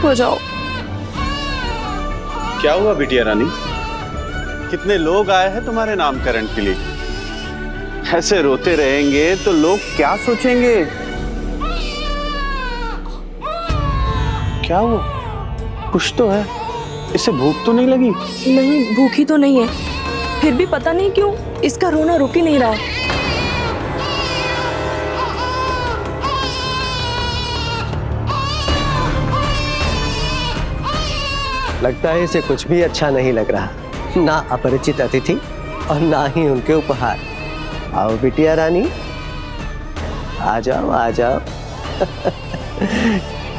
चुप हो जाओ। क्या हुआ बिटिया रानी? कितने लोग आए हैं तुम्हारे नामकरण के लिए? ऐसे रोते रहेंगे तो लोग क्या सोचेंगे? क्या हुआ? कुछ तो है। इसे भूख तो नहीं लगी? नहीं, भूखी तो नहीं है, फिर भी पता नहीं क्यों इसका रोना रुक ही नहीं रहा। लगता है इसे कुछ भी अच्छा नहीं लग रहा, ना अपरिचित अतिथि और ना ही उनके उपहार। आओ बिटिया रानी, आ जाओ आ जाओ।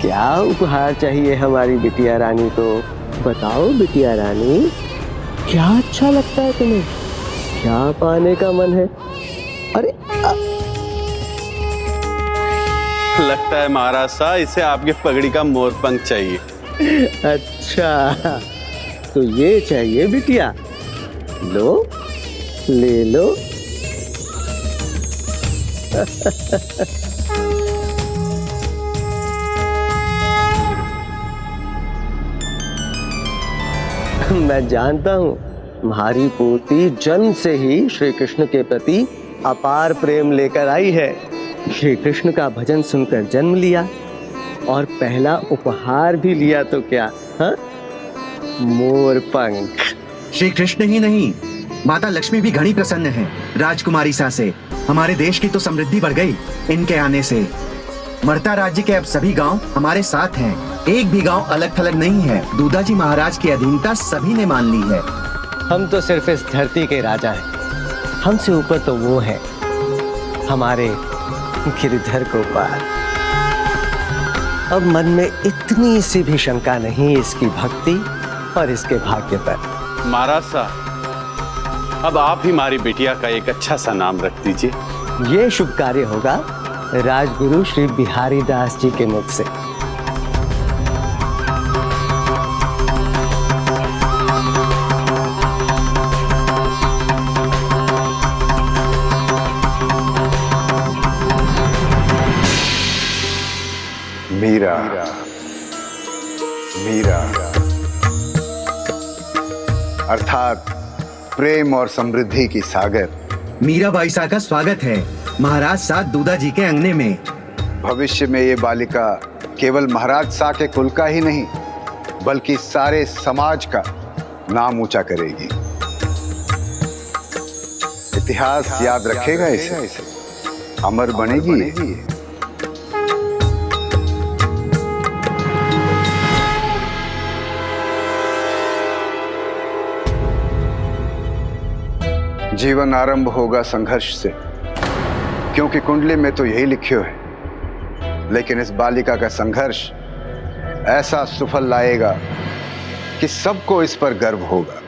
क्या उपहार चाहिए हमारी बिटिया रानी को? बताओ बिटिया रानी, क्या अच्छा लगता है तुम्हें? क्या पाने का मन है? अरे लगता है महाराज साहब इसे आपके पगड़ी का मोरपंख चाहिए। अच्छा, तो ये चाहिए बिटिया? लो, ले लो। मैं जानता हूँ तुम्हारी पोती जन्म से ही श्री कृष्ण के प्रति अपार प्रेम लेकर आई है। श्री कृष्ण का भजन सुनकर जन्म लिया और पहला उपहार भी लिया तो क्या, हाँ? मोर पंख। श्री कृष्ण ही नहीं, माता लक्ष्मी भी घनी प्रसन्न है राजकुमारी सा से। हमारे देश की तो समृद्धि बढ़ गई इनके आने से। मर्ता राज्य के अब सभी गांव हमारे साथ हैं, एक भी गांव अलग थलग नहीं है। दूधाजी महाराज की अधीनता सभी ने मान ली है। हम तो सिर्फ इस धरती के राजा हैं, हमसे ऊपर तो वो है हमारे गिरिधर गोपाल। अब मन में इतनी सी भी शंका नहीं इसकी भक्ति और इसके भाग्य पर। महाराज साहब, अब आप ही हमारी बिटिया का एक अच्छा सा नाम रख दीजिए। ये शुभ कार्य होगा राजगुरु श्री बिहारी दास जी के मुख से। मीरा, मीरा अर्थात प्रेम और समृद्धि की सागर मीराबाई सा का स्वागत है महाराज साथ दूधा जी के अंगने में। भविष्य में ये बालिका केवल महाराज सा के कुल का ही नहीं बल्कि सारे समाज का नाम ऊंचा करेगी। इतिहास याद रखेगा इसे, अमर बनेगी। जीवन आरंभ होगा संघर्ष से, क्योंकि कुंडली में तो यही लिखियो है। लेकिन इस बालिका का संघर्ष ऐसा सुफल लाएगा कि सबको इस पर गर्व होगा,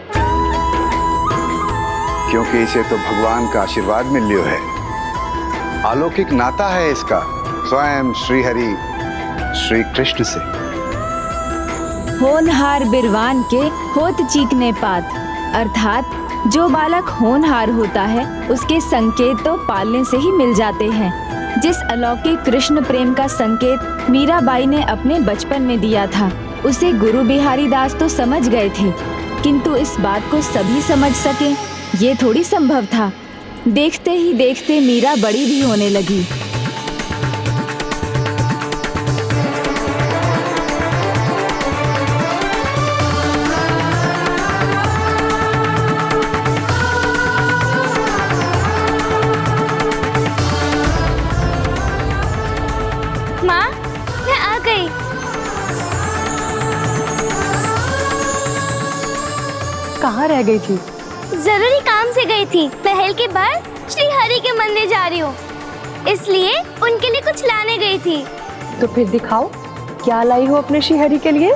क्योंकि इसे तो भगवान का आशीर्वाद मिल लियो है। अलौकिक नाता है इसका स्वयं श्री हरि श्री कृष्ण से। होनहार बिरवान के होत चीकने पात, अर्थात जो बालक होनहार होता है उसके संकेत तो पालने से ही मिल जाते हैं। जिस अलौकिक कृष्ण प्रेम का संकेत मीराबाई ने अपने बचपन में दिया था उसे गुरु बिहारी दास तो समझ गए थे, किंतु इस बात को सभी समझ सके ये थोड़ी संभव था। देखते ही देखते मीरा बड़ी भी होने लगी। माँ, मैं आ गई। कहाँ रह गई थी? जरूरी काम से गई थी। महल के बाहर श्री हरि के मंदिर जा रही हूँ, इसलिए उनके लिए कुछ लाने गई थी। तो फिर दिखाओ क्या लाई हो अपने श्री हरि के लिए।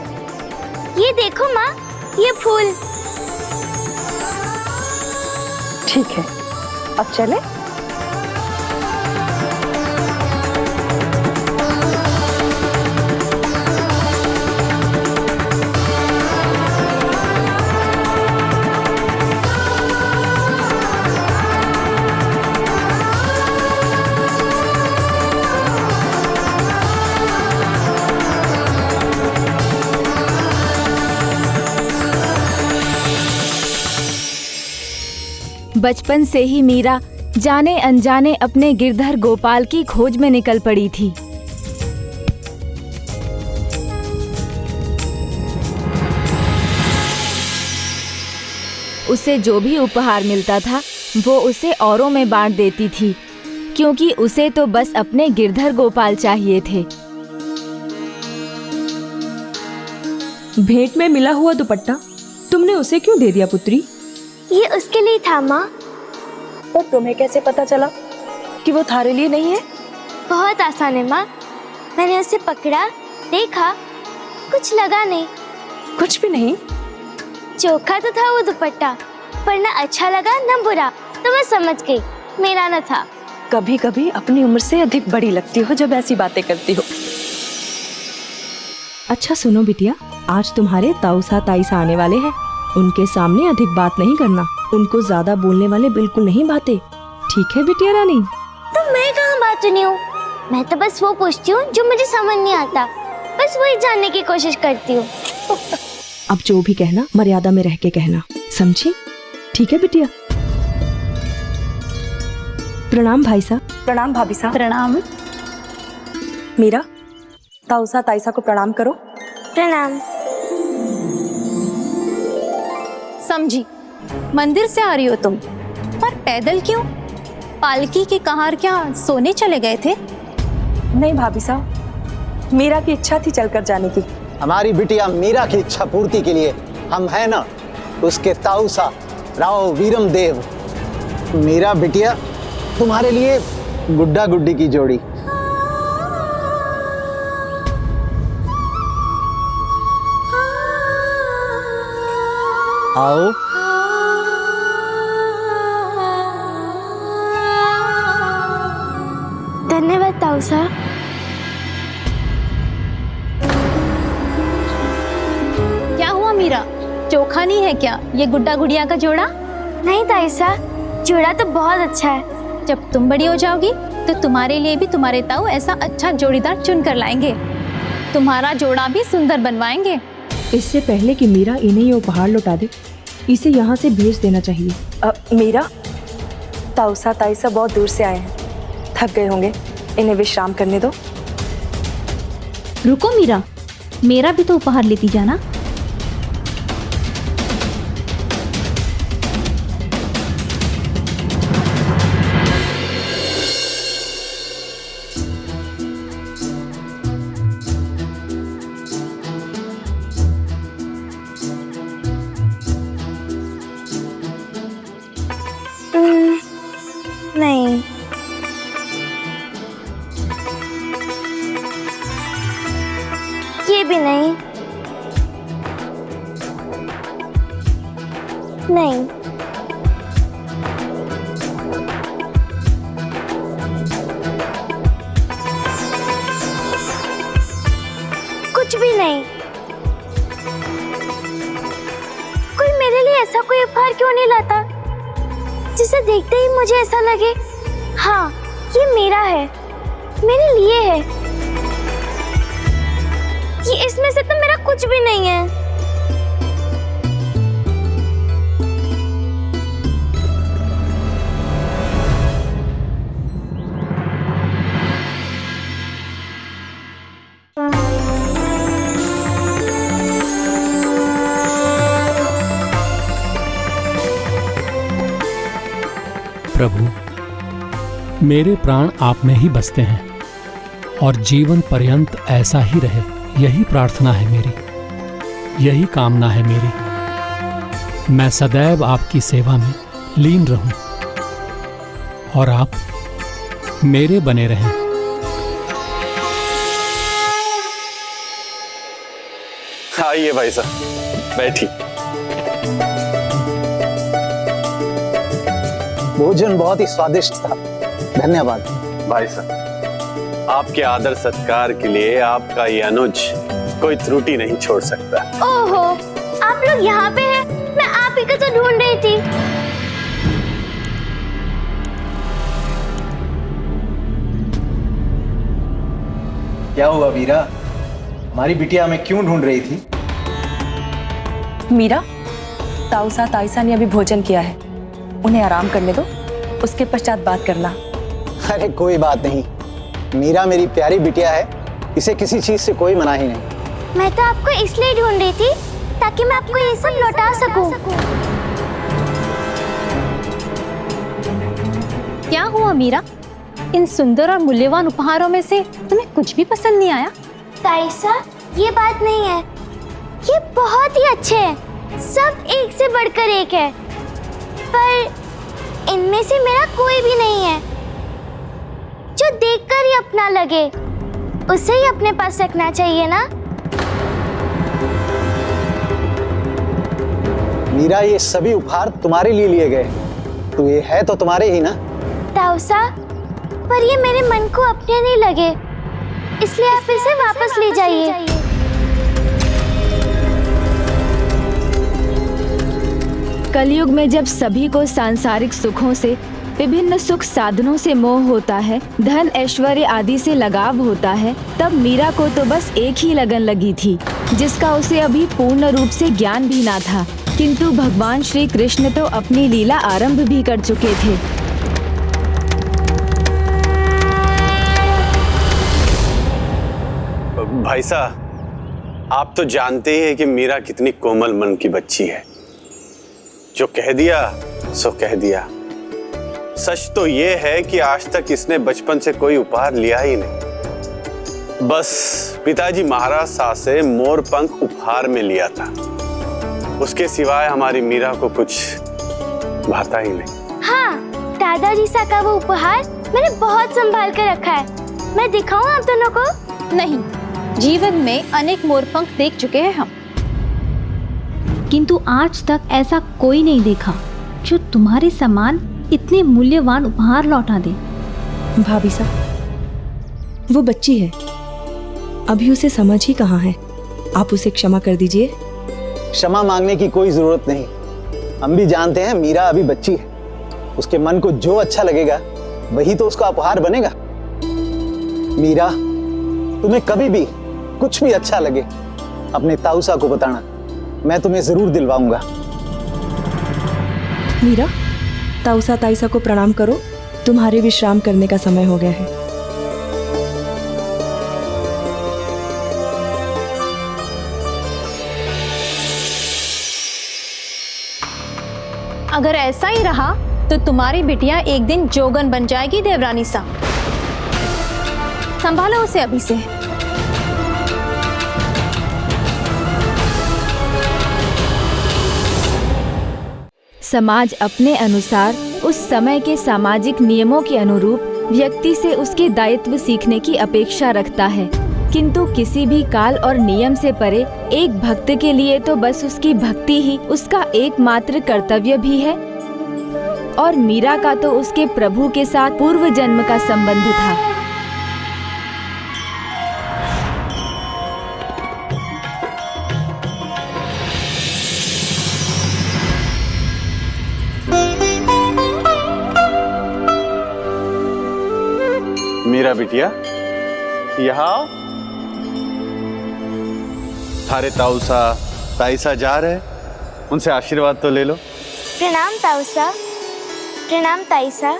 ये देखो माँ, ये फूल। ठीक है, अब चले। बचपन से ही मीरा जाने अनजाने अपने गिरधर गोपाल की खोज में निकल पड़ी थी। उसे जो भी उपहार मिलता था वो उसे औरों में बांट देती थी, क्योंकि उसे तो बस अपने गिरधर गोपाल चाहिए थे। भेंट में मिला हुआ दुपट्टा तुमने उसे क्यों दे दिया पुत्री? ये उसके लिए था माँ। और तुम्हें कैसे पता चला कि वो थारे लिए नहीं है? बहुत आसान है माँ। मैंने उसे पकड़ा, देखा, कुछ लगा नहीं। कुछ भी नहीं? चोखा तो था वो दुपट्टा, पर न अच्छा लगा न बुरा, तो मैं समझ गई मेरा न था। कभी कभी अपनी उम्र से अधिक बड़ी लगती हो जब ऐसी बातें करती हो। अच्छा सुनो बिटिया, आज तुम्हारे ताऊसा ताईसा आने वाले हैं। उनके सामने अधिक बात नहीं करना। उनको ज्यादा बोलने वाले बिल्कुल नहीं बातें। ठीक है बिटिया रानी? तो मैं कहाँ बात नहीं हूँ। मैं तो बस वो पूछती हूँ जो मुझे समझ नहीं आता, बस वही जानने की कोशिश करती हूँ। अब जो भी कहना मर्यादा में रह के कहना, समझी? ठीक है बिटिया? प्रणाम भाई साहब। प्रणाम भाभी साहब। प्रणाम। मीरा, ताऊसा ताईसा को प्रणाम करो। प्रणाम। समझी, मंदिर से आ रही हो तुम, पर पैदल क्यों? पालकी के कहार क्या सोने चले गए थे? नहीं भाभी साहब, मीरा की इच्छा थी चलकर जाने की। हमारी बिटिया मीरा की इच्छा पूर्ति के लिए हम है ना उसके ताऊसा राव वीरम देव। मीरा बिटिया, तुम्हारे लिए गुड्डा गुड्डी की जोड़ी। आओ। धन्यवाद ताऊसा। क्या हुआ मीरा, चोखा नहीं है क्या ये गुड्डा गुड़िया का जोड़ा? नहीं ताईसा, जोड़ा तो बहुत अच्छा है। जब तुम बड़ी हो जाओगी तो तुम्हारे लिए भी तुम्हारे ताऊ ऐसा अच्छा जोड़ीदार चुन कर लाएंगे। तुम्हारा जोड़ा भी सुंदर बनवाएंगे। इससे पहले कि मीरा इन्हें ये उपहार लौटा दे, इसे यहाँ से भेज देना चाहिए। मीरा, ताऊसा ताईसा बहुत दूर से आए हैं, थक गए होंगे, इन्हें विश्राम करने दो। रुको मीरा, मेरा भी तो उपहार लेती जाना। नहीं, ये भी नहीं। नहीं, कुछ भी नहीं। कोई मेरे लिए ऐसा कोई उपहार क्यों नहीं लाता जिसे देखते ही मुझे ऐसा लगे हाँ ये मेरा है, मेरे लिए है। ये इसमें से तो मेरा कुछ भी नहीं है। प्रभु, मेरे प्राण आप में ही बसते हैं और जीवन पर्यंत ऐसा ही रहे, यही प्रार्थना है मेरी, यही कामना है मेरी। मैं सदैव आपकी सेवा में लीन रहूं और आप मेरे बने रहें। आइए भाई साहब, बैठिए। भोजन बहुत ही स्वादिष्ट था, धन्यवाद। भाई साहब, आपके आदर सत्कार के लिए आपका ये अनुज कोई त्रुटि नहीं छोड़ सकता। ओहो, आप लोग यहाँ पे हैं? मैं आप ही को तो ढूंढ रही थी। क्या हुआ वीरा, हमारी बिटिया हमें क्यों ढूंढ रही थी? मीरा, ताऊसा ताईसा ने अभी भोजन किया है, उन्हें आराम करने दो, उसके पश्चात बात करना। अरे कोई बात नहीं, मीरा मेरी प्यारी बिटिया है, इसे किसी चीज से कोई मनाही नहीं। मैं तो आपको इसलिए ढूंढ रही थी ताकि मैं आपको ये सब लौटा सकूं। क्या हुआ मीरा? इन सुंदर और मूल्यवान उपहारों में से तुम्हें कुछ भी पसंद नहीं आया? ताइसा, ये बात नहीं है, ये बहुत ही अच्छे हैं, सब एक से बढ़कर एक है, पर इनमें से मेरा कोई भी नहीं है। जो देखकर ही अपना लगे उसे ही अपने पास रखना चाहिए ना। मीरा, ये सभी उपहार तुम्हारे लिए गए, तो ये है तो तुम्हारे ही ना। ताउसा, पर ये मेरे मन को अपने नहीं लगे, इसलिए आप इसे वापस ले जाइए। कलयुग में जब सभी को सांसारिक सुखों से, विभिन्न सुख साधनों से मोह होता है, धन ऐश्वर्य आदि से लगाव होता है, तब मीरा को तो बस एक ही लगन लगी थी, जिसका उसे अभी पूर्ण रूप से ज्ञान भी ना था। किंतु भगवान श्री कृष्ण तो अपनी लीला आरंभ भी कर चुके थे। भाई साहब, आप तो जानते ही हैं कि मीरा कितनी कोमल मन की बच्ची है। जो कह दिया सो कह दिया। सच तो ये है कि आज तक इसने बचपन से कोई उपहार लिया ही नहीं। बस पिताजी महाराज शाह से मोर पंख उपहार में लिया था। उसके सिवाय हमारी मीरा को कुछ भाता ही नहीं। हाँ, दादाजी सा का वो उपहार मैंने बहुत संभाल कर रखा है। मैं दिखाऊं आप दोनों को? नहीं, जीवन में अनेक मोरपंख देख चुके हैं हम, किंतु आज तक ऐसा कोई नहीं देखा जो तुम्हारे समान इतने मूल्यवान उपहार लौटा दे। भाभी साहब, वो बच्ची है, अभी उसे समझ ही कहाँ है। आप उसे क्षमा कर दीजिए। क्षमा मांगने की कोई जरूरत नहीं, हम भी जानते हैं मीरा अभी बच्ची है, उसके मन को जो अच्छा लगेगा वही तो उसका उपहार बनेगा। मीरा, तुम्हें कभी भी कुछ भी अच्छा लगे अपने ताऊसा को बताना, मैं तुम्हें जरूर दिलवाऊंगा। मीरा, ताऊसा ताईसा को प्रणाम करो, तुम्हारे विश्राम करने का समय हो गया है। अगर ऐसा ही रहा तो तुम्हारी बिटिया एक दिन जोगन बन जाएगी देवरानी सा। संभालो उसे अभी से। समाज अपने अनुसार उस समय के सामाजिक नियमों के अनुरूप व्यक्ति से उसके दायित्व सीखने की अपेक्षा रखता है, किंतु किसी भी काल और नियम से परे एक भक्त के लिए तो बस उसकी भक्ति ही उसका एकमात्र कर्तव्य भी है। और मीरा का तो उसके प्रभु के साथ पूर्व जन्म का संबंध था। मीरा बिटिया, यहाँ आओ। थारे ताऊसा ताईसा जा रहे, उनसे आशीर्वाद तो ले लो। प्रणाम ताऊसा, प्रणाम ताईसा।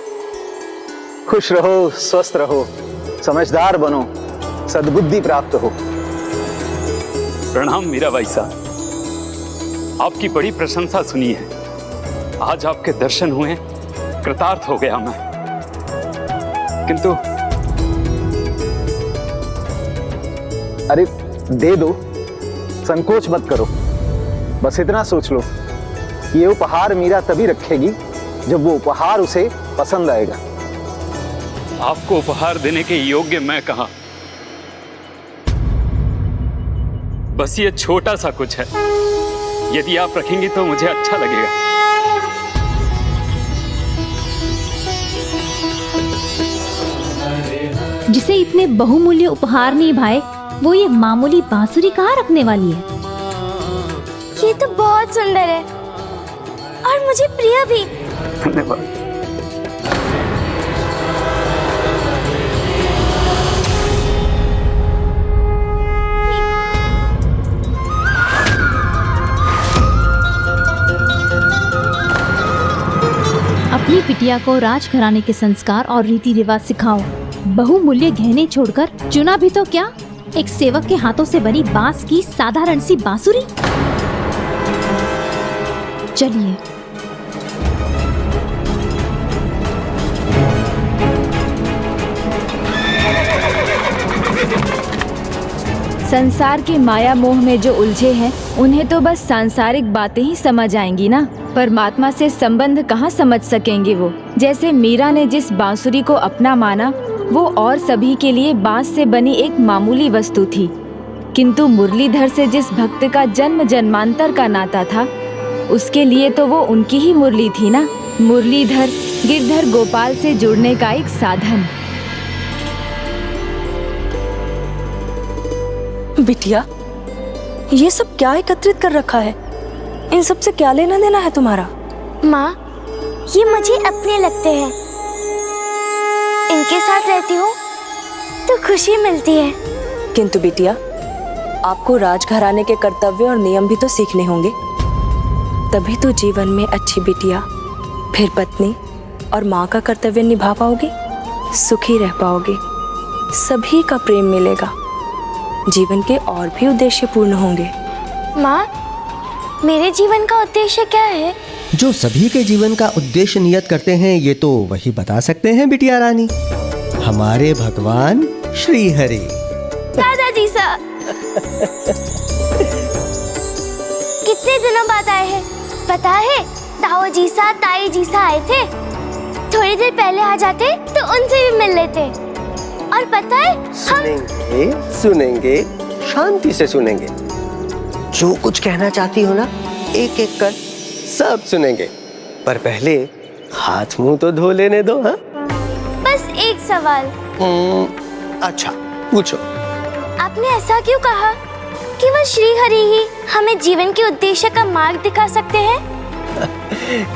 खुश रहो, स्वस्थ रहो, समझदार बनो, सद्बुद्धि प्राप्त हो। प्रणाम मीरा बाई साहब, आपकी बड़ी प्रशंसा सुनी है। आज आपके दर्शन हुए, कृतार्थ हो गया मैं। किंतु अरे दे दो, संकोच मत करो। बस इतना सोच लो कि ये उपहार मीरा तभी रखेगी जब वो उपहार उसे पसंद आएगा। आपको उपहार देने के योग्य मैं कहां? बस ये छोटा सा कुछ है, यदि आप रखेंगी तो मुझे अच्छा लगेगा। जिसे इतने बहुमूल्य उपहार नहीं भाए, वो ये मामूली बांसुरी कहाँ रखने वाली है? ये तो बहुत सुंदर है और मुझे प्रिय भी। धन्यवाद। अपनी बिटिया को राजघराने के संस्कार और रीति रिवाज सिखाओ। बहुमूल्य गहने छोड़कर चुना भी तो क्या, एक सेवक के हाथों से बनी बांस की साधारण सी बांसुरी। चलिए। संसार के माया मोह में जो उलझे हैं उन्हें तो बस सांसारिक बातें ही समझ आएंगी ना, परमात्मा से संबंध कहाँ समझ सकेंगे वो। जैसे मीरा ने जिस बांसुरी को अपना माना वो और सभी के लिए बांस से बनी एक मामूली वस्तु थी, किंतु मुरलीधर से जिस भक्त का जन्म जन्मांतर का नाता था उसके लिए तो वो उनकी ही मुरली थी ना। मुरलीधर गिरधर गोपाल से जुड़ने का एक साधन। बिटिया, ये सब क्या एकत्रित कर रखा है? इन सब से क्या लेना देना है तुम्हारा? माँ, ये मुझे अपने लगते हैं। इनके साथ रहती हूँ तो खुशी मिलती है। किंतु बिटिया, आपको राजघराने के कर्तव्य और नियम भी तो सीखने होंगे, तभी तो जीवन में अच्छी बिटिया, फिर पत्नी और माँ का कर्तव्य निभा पाओगे, सुखी रह पाओगे, सभी का प्रेम मिलेगा, जीवन के और भी उद्देश्य पूर्ण होंगे। माँ, मेरे जीवन का उद्देश्य क्या है? जो सभी के जीवन का उद्देश्य नियत करते हैं ये तो वही बता सकते हैं बिटिया रानी, हमारे भगवान श्री हरि। दादाजी सा कितने दिनों बाद आए हैं पता है? ताऊ जी सा, ताई जी सा आए थे। थोड़ी देर पहले आ जाते तो उनसे भी मिल लेते। और पता है हम सुनेंगे, शांति से सुनेंगे। जो कुछ कहना चाहती हो ना, एक एक कर सब सुनेंगे, पर पहले हाथ मुंह तो धो लेने दो। हाँ, बस एक सवाल। अच्छा पूछो। आपने ऐसा क्यों कहा कि वह श्री हरि ही हमें जीवन के उद्देश्य का मार्ग दिखा सकते हैं?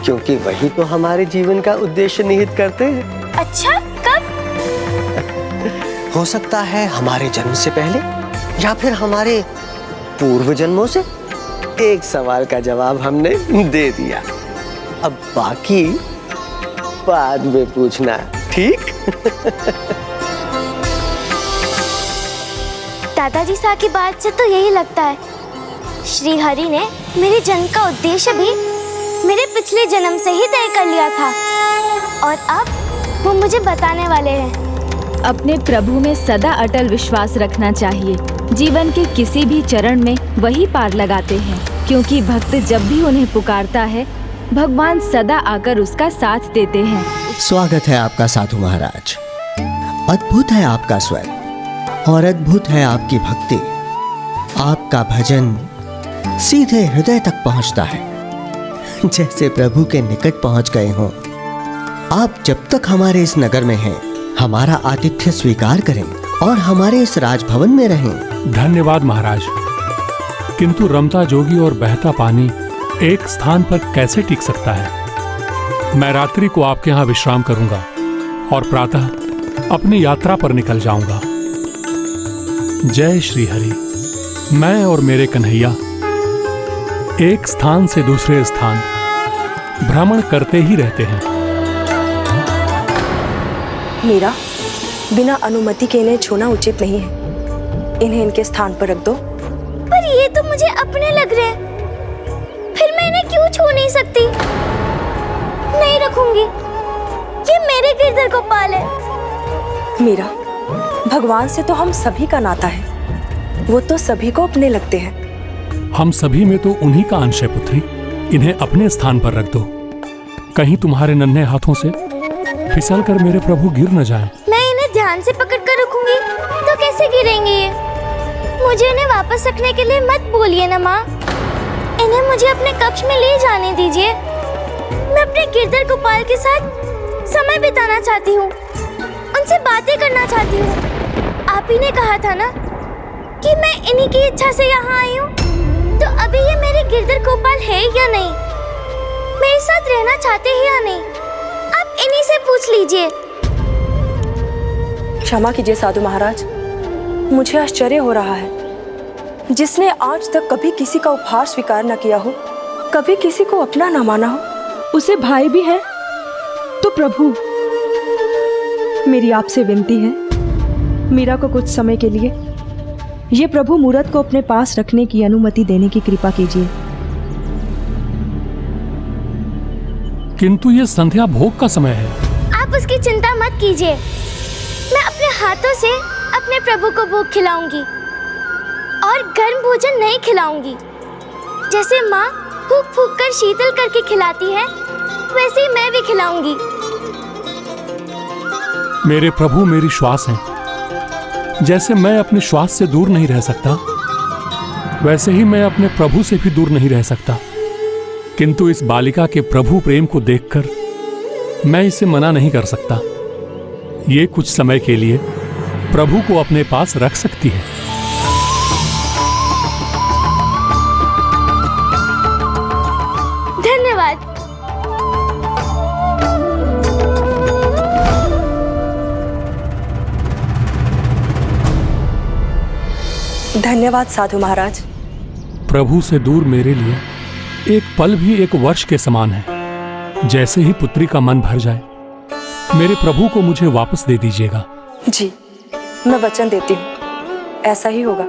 क्योंकि वही तो हमारे जीवन का उद्देश्य निहित करते हैं। अच्छा, कब? हो सकता है हमारे जन्म से पहले या फिर हमारे पूर्व जन्मों से। एक सवाल का जवाब हमने दे दिया, अब बाकी बाद में पूछना, ठीक? दादाजी सा की बात से तो यही लगता है श्री हरि ने मेरे जन्म का उद्देश्य भी मेरे पिछले जन्म से ही तय कर लिया था और अब वो मुझे बताने वाले हैं। अपने प्रभु में सदा अटल विश्वास रखना चाहिए। जीवन के किसी भी चरण में वही पार लगाते हैं, क्योंकि भक्त जब भी उन्हें पुकारता है भगवान सदा आकर उसका साथ देते हैं। स्वागत है आपका साधु महाराज। अद्भुत है आपका स्वर और अद्भुत है आपकी भक्ति। आपका भजन सीधे हृदय तक पहुंचता है, जैसे प्रभु के निकट पहुंच गए हों। आप जब तक हमारे इस नगर में हैं, हमारा आतिथ्य स्वीकार करें और हमारे इस राजभवन में रहें। धन्यवाद महाराज, किंतु रमता जोगी और बहता पानी एक स्थान पर कैसे टिक सकता है? मैं रात्रि को आपके यहाँ विश्राम करूंगा और प्रातः अपनी यात्रा पर निकल जाऊंगा। जय श्री हरि। मैं और मेरे कन्हैया एक स्थान से दूसरे स्थान भ्रमण करते ही रहते हैं। मीरा, बिना अनुमति के इन्हें छूना उचित नहीं है। इन्हें इनके स्थान पर रख दो। पर ये तो मुझे अपने लग रहे हैं, फिर मैं इन्हें क्यों छू नहीं सकती? नहीं रखूंगी, ये मेरे गिरधर गोपाल है। मीरा, भगवान से तो हम सभी का नाता है, वो तो सभी को अपने लगते हैं। हम सभी में तो उन्हीं का अंश है पुत्री। इन्हें अपने स्थान पर रख दो, कहीं तुम्हारे नन्हे हाथों से फिसल कर मेरे प्रभु गिर न जाएं। मैं इन्हें ध्यान से पकड़ कर रखूंगी तो कैसे गिरेंगे ये? मुझे इन्हें वापस रखने के लिए मत बोलिए ना माँ। इन्हें मुझे अपने कक्ष में ले जाने दीजिए। मैं अपने गिरधर गोपाल के साथ समय बिताना चाहती हूँ, उनसे बातें करना चाहती हूँ। आप ही ने कहा था ना कि मैं इन्हीं की इच्छा से यहाँ आई हूँ, तो अभी ये मेरे गिरधर गोपाल है या नहीं? मेरे साथ रहना चाहते हैं या नहीं? आप इन्हीं से पूछ लीजिए। क्षमा कीजिए साधु महाराज, मुझे आश्चर्य हो रहा है। जिसने आज तक कभी किसी का उपहार स्वीकार न किया हो, कभी किसी को अपना न माना हो, उसे भाई भी है प्रभु, मेरी आपसे विनती है, मीरा को कुछ समय के लिए ये प्रभु मूरत को अपने पास रखने की अनुमति देने की कृपा कीजिए। किंतु ये संध्या भोग का समय है। आप उसकी चिंता मत कीजिए, मैं अपने हाथों से अपने प्रभु को भोग खिलाऊंगी और गर्म भोजन नहीं खिलाऊंगी। जैसे माँ फूक फूक कर शीतल करके खिलाती है, वैसे ही मैं भी खिलाऊंगी। मेरे प्रभु मेरी श्वास हैं। जैसे मैं अपने श्वास से दूर नहीं रह सकता, वैसे ही मैं अपने प्रभु से भी दूर नहीं रह सकता। किंतु इस बालिका के प्रभु प्रेम को देखकर मैं इसे मना नहीं कर सकता। ये कुछ समय के लिए प्रभु को अपने पास रख सकती है। धन्यवाद। धन्यवाद साधु महाराज। प्रभु से दूर मेरे लिए एक पल भी एक वर्ष के समान है। जैसे ही पुत्री का मन भर जाए, मेरे प्रभु को मुझे वापस दे दीजिएगा। जी, मैं वचन देती हूँ, ऐसा ही होगा।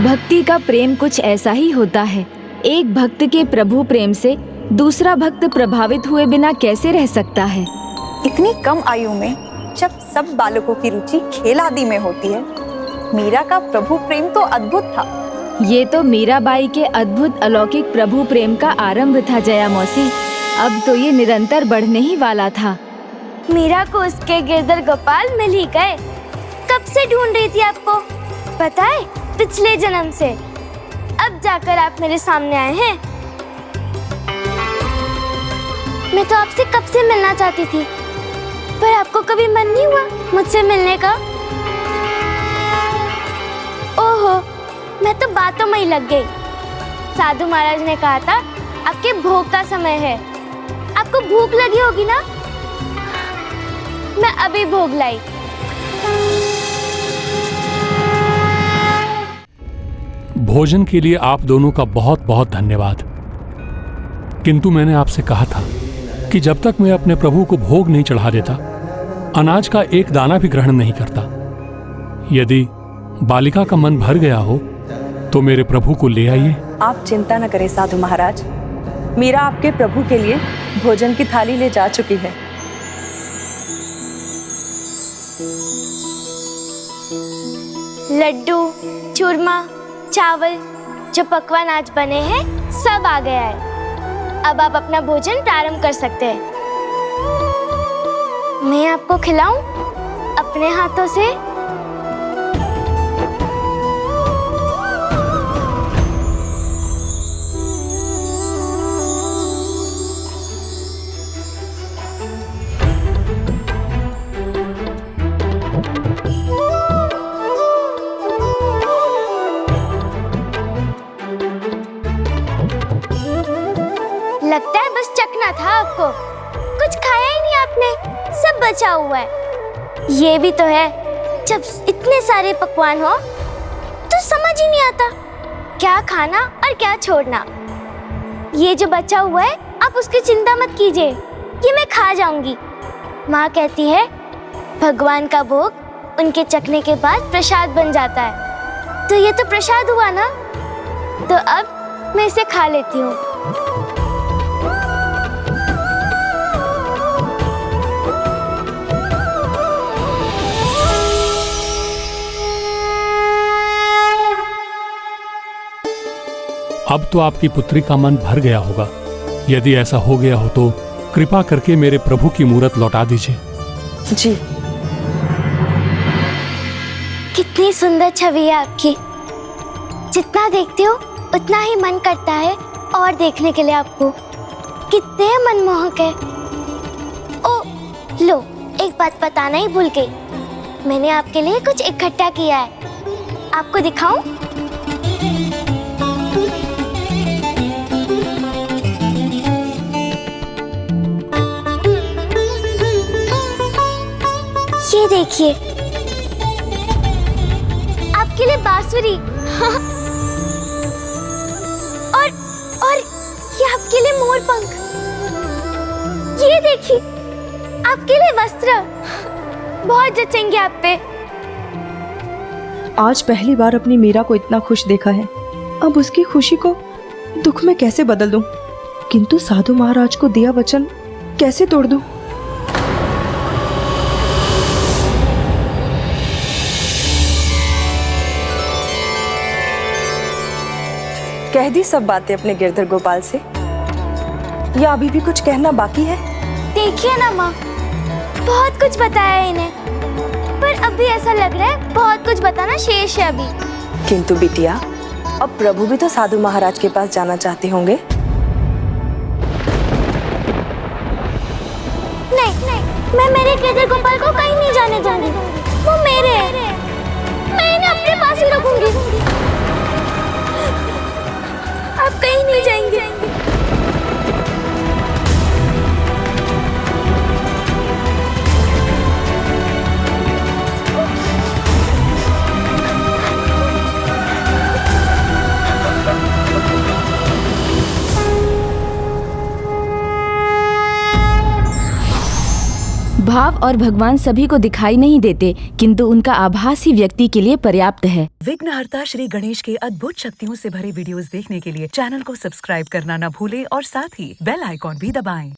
भक्ति का प्रेम कुछ ऐसा ही होता है। एक भक्त के प्रभु प्रेम से दूसरा भक्त प्रभावित हुए बिना कैसे रह सकता है। इतनी कम आयु में जब सब बालकों की रुचि खेल आदि में होती है, मीरा का प्रभु प्रेम तो अद्भुत था। ये तो मीराबाई के अद्भुत अलौकिक प्रभु प्रेम का आरंभ था जया मौसी। अब तो ये निरंतर बढ़ने ही वाला था। मीरा को उसके गिरधर गोपाल मिल ही गए। कब से ढूंढ रही थी आपको, पता है? पिछले जन्म से। अब जाकर आप मेरे सामने आए हैं। मैं तो आपसे कब से मिलना चाहती थी, पर आपको कभी मन नहीं हुआ मुझसे मिलने का। ओहो, मैं तो बातों में ही लग गई। साधु महाराज ने कहा था आपके भोग का समय है, आपको भूख लगी होगी ना। मैं अभी भोग लाई। भोजन के लिए आप दोनों का बहुत बहुत धन्यवाद। किंतु मैंने आपसे कहा था कि जब तक मैं अपने प्रभु को भोग नहीं चढ़ा देता, अनाज का एक दाना भी ग्रहण नहीं करता। यदि बालिका का मन भर गया हो तो मेरे प्रभु को ले आइए। आप चिंता न करें साधु महाराज, मीरा आपके प्रभु के लिए भोजन की थाली ले जा चुकी है। लड्डू, चूरमा, चावल, जो पकवान आज बने हैं, सब आ गया है। अब आप अपना भोजन प्रारंभ कर सकते हैं। मैं आपको खिलाऊं अपने हाथों से? लगता है बस चखना था आपको, कुछ खाया ही नहीं आपने, सब बचा हुआ है। ये भी तो है, जब इतने सारे पकवान हो तो समझ ही नहीं आता क्या खाना और क्या छोड़ना। ये जो बचा हुआ है आप उसकी चिंता मत कीजिए, ये मैं खा जाऊंगी। माँ कहती है भगवान का भोग उनके चखने के बाद प्रसाद बन जाता है, तो ये तो प्रसाद हुआ ना। तो अब मैं इसे खा लेती हूँ। अब तो आपकी पुत्री का मन भर गया होगा। यदि ऐसा हो गया हो तो कृपा करके मेरे प्रभु की मूरत लौटा दीजिए। जी। कितनी सुंदर छवि है आपकी। जितना देखते हो उतना ही मन करता है और देखने के लिए आपको। कितने मनमोहक है। ओ लो, एक बात बताना ही भूल गई। मैंने आपके लिए कुछ इकट्ठा किया है, आपको दिखाऊं? ये देखिए, आपके लिए बांसुरी। मोर पंख। ये देखिए, आपके लिए वस्त्र बहुत जचेंगे आप पे। आज पहली बार अपनी मीरा को इतना खुश देखा है। अब उसकी खुशी को दुख में कैसे बदल दूं? किंतु साधु महाराज को दिया वचन कैसे तोड़ दूं? कह दी सब बातें अपने गिरधर गोपाल से, या अभी भी कुछ कहना बाकी है? देखिए ना माँ, बहुत कुछ बताया है इन्हें, पर अभी ऐसा लग रहा है बहुत कुछ बताना शेष है अभी। किंतु बिटिया, अब प्रभु भी तो साधु महाराज के पास जाना चाहते होंगे। नहीं, मैं मेरे गिरधर गोपाल को कहीं नहीं जाने दूंगी। वो मेरे हैं, मैं इन्हें अपने पास ही रखूंगी। आप कहीं नहीं जाएंगे। भाव और भगवान सभी को दिखाई नहीं देते, किंतु उनका आभास ही व्यक्ति के लिए पर्याप्त है। विघ्नहर्ता श्री गणेश के अद्भुत शक्तियों से भरे वीडियोस देखने के लिए चैनल को सब्सक्राइब करना न भूलें और साथ ही बेल आइकॉन भी दबाएं।